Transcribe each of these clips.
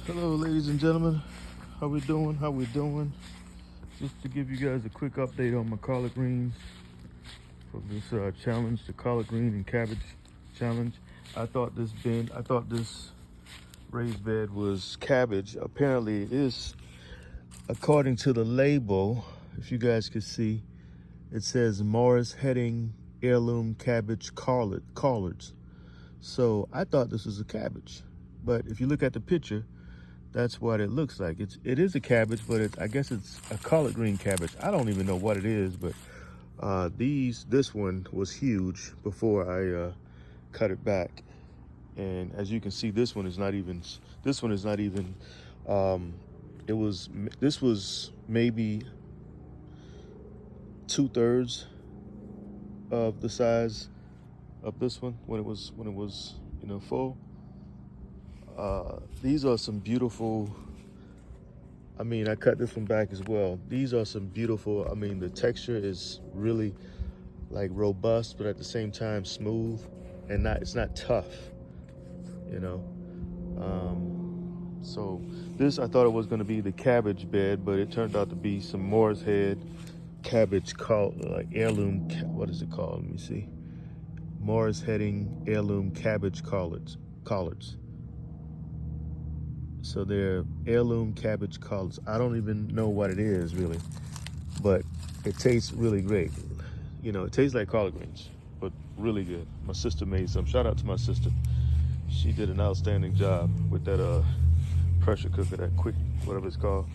Hello, ladies and gentlemen. How we doing? How we doing? Just to give you guys a quick update on my collard greens from this challenge, the collard green and cabbage challenge. I thought this raised bed was cabbage. Apparently, it is. According to the label, if you guys could see, it says Morris Hedding Heirloom Cabbage Collards. So I thought this was a cabbage, but if you look at the picture, that's what it looks like. It is a cabbage, but I guess it's a collard green cabbage. I don't even know what it is, but this one was huge before I cut it back. And as you can see, this one is not even. This was maybe 2/3 of the size of this one when it was full. These are some beautiful. I mean, I cut this one back as well. These are some beautiful. I mean, the texture is really like robust, but at the same time smooth, and it's not tough, you know. So this, I thought it was going to be the cabbage bed, but it turned out to be some Morris Head cabbage called like heirloom. What is it called? Let me see. Morris Hedding Heirloom Cabbage Collards. So they're heirloom cabbage collards. I don't even know what it is really, but it tastes really great. You know, it tastes like collard greens, but really good. My sister made some. Shout out to my sister. She did an outstanding job with that pressure cooker, that quick, whatever it's called.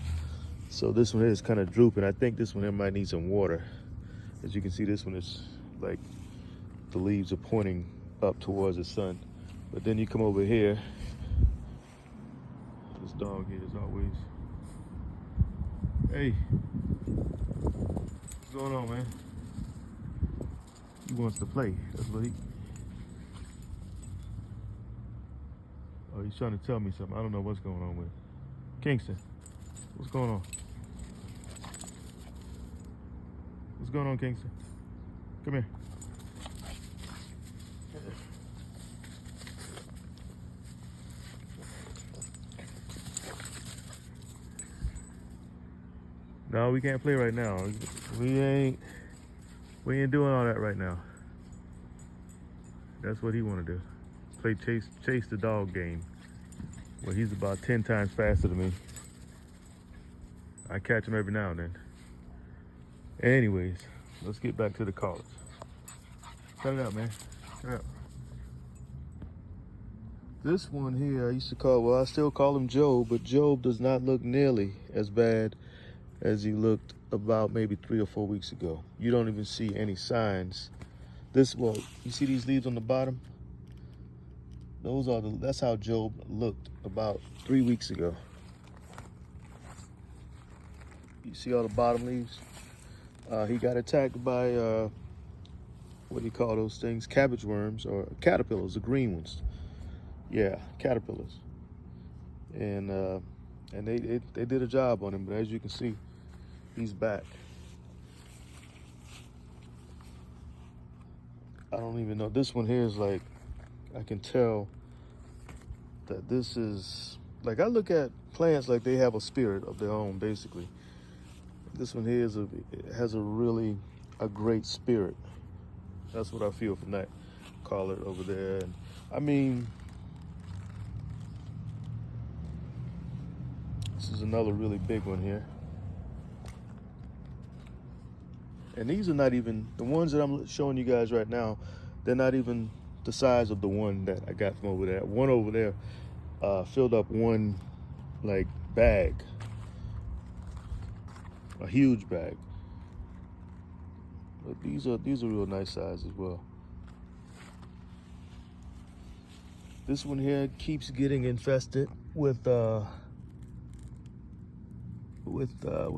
So this one is kind of drooping. I think this one might need some water. As you can see, this one is like the leaves are pointing up towards the sun. But then you come over here. This dog here is always. Hey, what's going on, man? He wants to play. That's what he. Oh, he's trying to tell me something. I don't know what's going on with him. Kingston, what's going on? What's going on, Kingston? Come here. No, we can't play right now. We ain't doing all that right now. That's what he want to do. Play chase the dog game. Well, he's about 10 times faster than me. I catch him every now and then. Anyways, let's get back to the collards. Cut it out, man. Cut it out. This one here, I still call him Job, but Job does not look nearly as bad as he looked about maybe 3 or 4 weeks ago. You don't even see any signs. You see these leaves on the bottom? That's how Job looked about 3 weeks ago. You see all the bottom leaves? He got attacked by, what do you call those things? Cabbage worms or caterpillars, the green ones. Yeah, caterpillars. And they did a job on him, but as you can see, he's back. I don't even know. This one here is like, I can tell that this is, like, I look at plants like they have a spirit of their own, basically. This one here has a great spirit. That's what I feel from that collard over there. And I mean, this is another really big one here. And these are not even, the ones that I'm showing you guys right now, they're not even the size of the one that I got from over there. One over there filled up one, like, bag. A huge bag. But these are real nice size as well. This one here keeps getting infested with what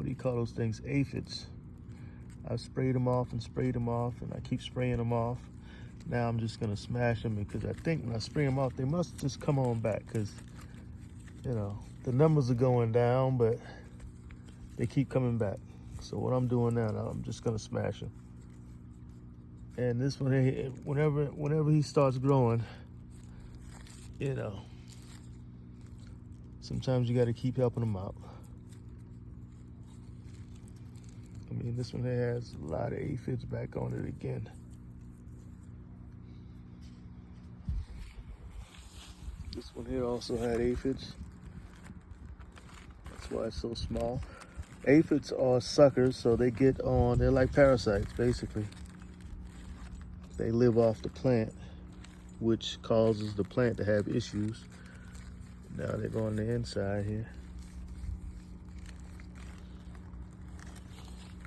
do you call those things? Aphids. I've sprayed them off, and I keep spraying them off. Now I'm just gonna smash them, because I think when I spray them off, they must just come on back, because, you know, the numbers are going down, but they keep coming back. So what I'm doing now, I'm just gonna smash them. And this one here, whenever he starts growing, you know, sometimes you got to keep helping them out. I mean, this one here has a lot of aphids back on it again. This one here also had aphids. That's why it's so small. Aphids are suckers, so they get on, they're like parasites, basically. They live off the plant, which causes the plant to have issues. Now they're going the inside here.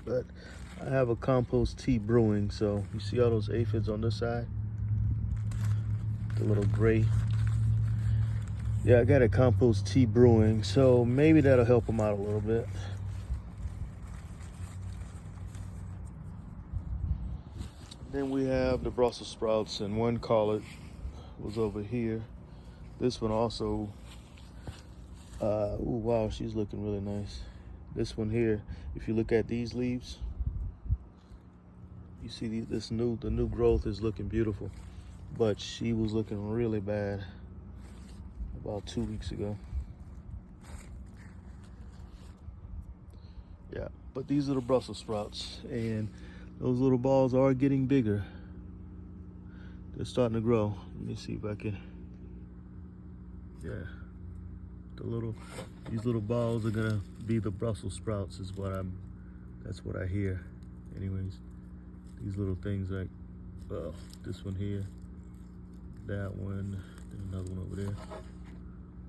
But I have a compost tea brewing, so you see all those aphids on this side? The little gray. Yeah, I got a compost tea brewing, so maybe that'll help them out a little bit. Then we have the Brussels sprouts, and one collet was over here. This one also, oh wow, she's looking really nice. This one here, if you look at these leaves, you see the new growth is looking beautiful, but she was looking really bad about 2 weeks ago. Yeah, but these are the Brussels sprouts, and those little balls are getting bigger. They're starting to grow. Let me see if I can, yeah. These little balls are gonna be the Brussels sprouts is that's what I hear. Anyways, these little things like, this one here, that one, then another one over there.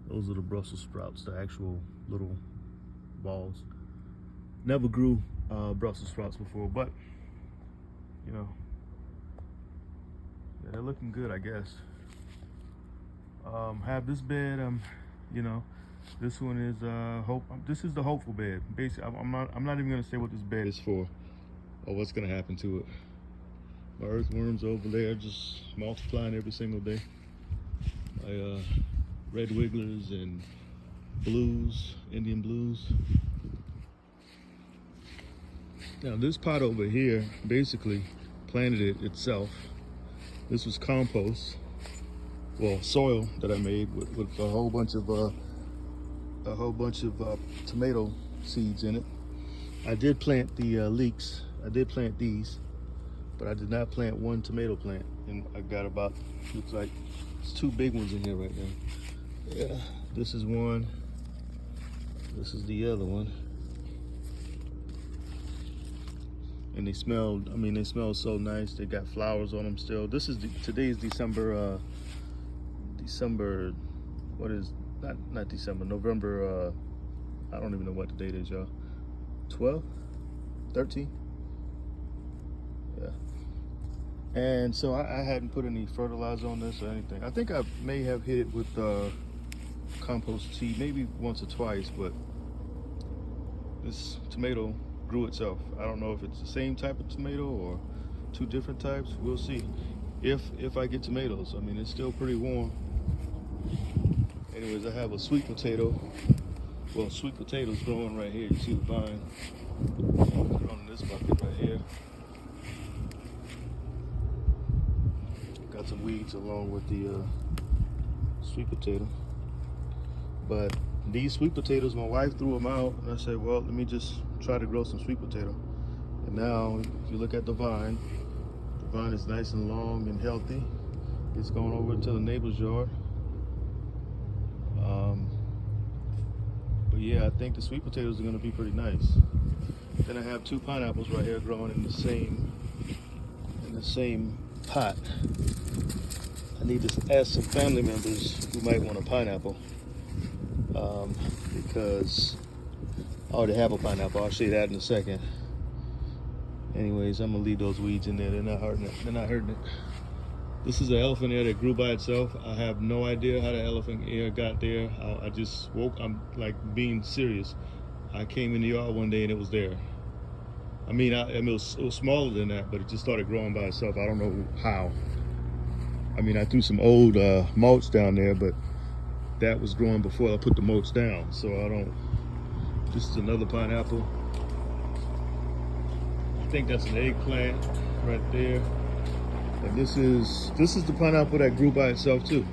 Those are the Brussels sprouts, the actual little balls. Never grew Brussels sprouts before, but you know, yeah, they're looking good, I guess. Have this bed, you know, this one is this is the hopeful bed. Basically, I'm not even gonna say what this bed is for or what's gonna happen to it. My earthworms over there just multiplying every single day. My red wigglers and blues, Indian blues. Now this pot over here basically planted it itself. This was compost, well, soil that I made with a whole bunch of tomato seeds in it. I did plant the leeks. I did plant these, but I did not plant one tomato plant. And I got about, looks like it's 2 big ones in here right now. Yeah, this is one. This is the other one. And they smelled, they smell so nice. They got flowers on them still. This is today's December, what is, not December, November, I don't even know what the date is, y'all. 12? 13? Yeah. And so I hadn't put any fertilizer on this or anything. I think I may have hit it with compost tea, maybe once or twice, but this tomato grew itself. I don't know if it's the same type of tomato or 2 different types. We'll see if I get tomatoes. I mean, it's still pretty warm. Anyways, I have a sweet potato. Well, sweet potatoes growing right here. You see the vine growing in this bucket right here. Got some weeds along with the sweet potato. But these sweet potatoes, my wife threw them out, and I said, well, let me just try to grow some sweet potato. And now, if you look at the vine is nice and long and healthy. It's going over to the neighbor's yard. But yeah, I think the sweet potatoes are gonna be pretty nice. Then I have 2 pineapples right here growing in the same pot. I need to ask some family members who might want a pineapple. Because I already have a pineapple. I'll show you that in a second. Anyways, I'm gonna leave those weeds in there. They're not hurting it. This is an elephant ear that grew by itself. I have no idea how the elephant ear got there. I just woke, I'm like being serious. I came in the yard one day and it was there. It was smaller than that, but it just started growing by itself. I don't know how. I threw some old mulch down there, but that was growing before I put the mulch down. So this is another pineapple. I think that's an eggplant right there. And this is the pineapple that grew by itself too.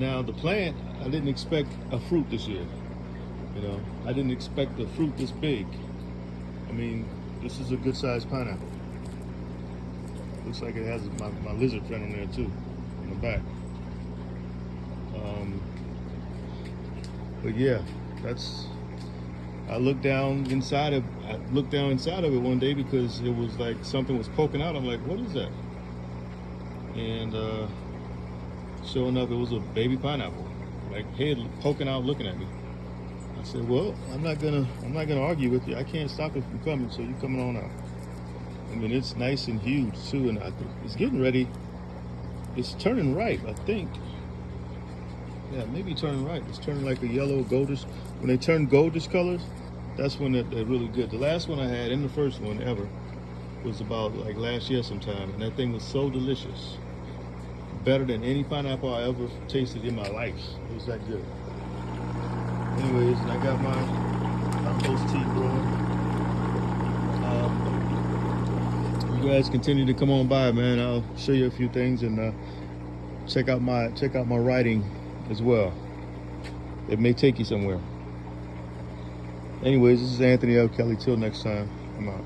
Now the plant, I didn't expect a fruit this year. You know, I didn't expect the fruit this big. I mean, this is a good sized pineapple. Looks like it has my lizard friend on there too, in the back. But yeah, that's. I looked down inside of it one day because it was like something was poking out. I'm like, what is that? And sure enough, it was a baby pineapple, like head poking out, looking at me. I said, well, I'm not gonna argue with you. I can't stop it from coming, so you're coming on out. I mean, it's nice and huge too, and I think it's getting ready. It's turning ripe, I think. Yeah, maybe turning ripe. It's turning like a yellow goldish. When they turn goldish colors, that's when they're really good. The last one I had, and the first one ever, was about like last year sometime, and that thing was so delicious. Better than any pineapple I ever tasted in my life. It was that good. Anyways, I got my compost tea brewing. You guys continue to come on by, man. I'll show you a few things and check out my writing as well. It may take you somewhere. Anyways, this is Anthony L. Kelly. Till next time, I'm out.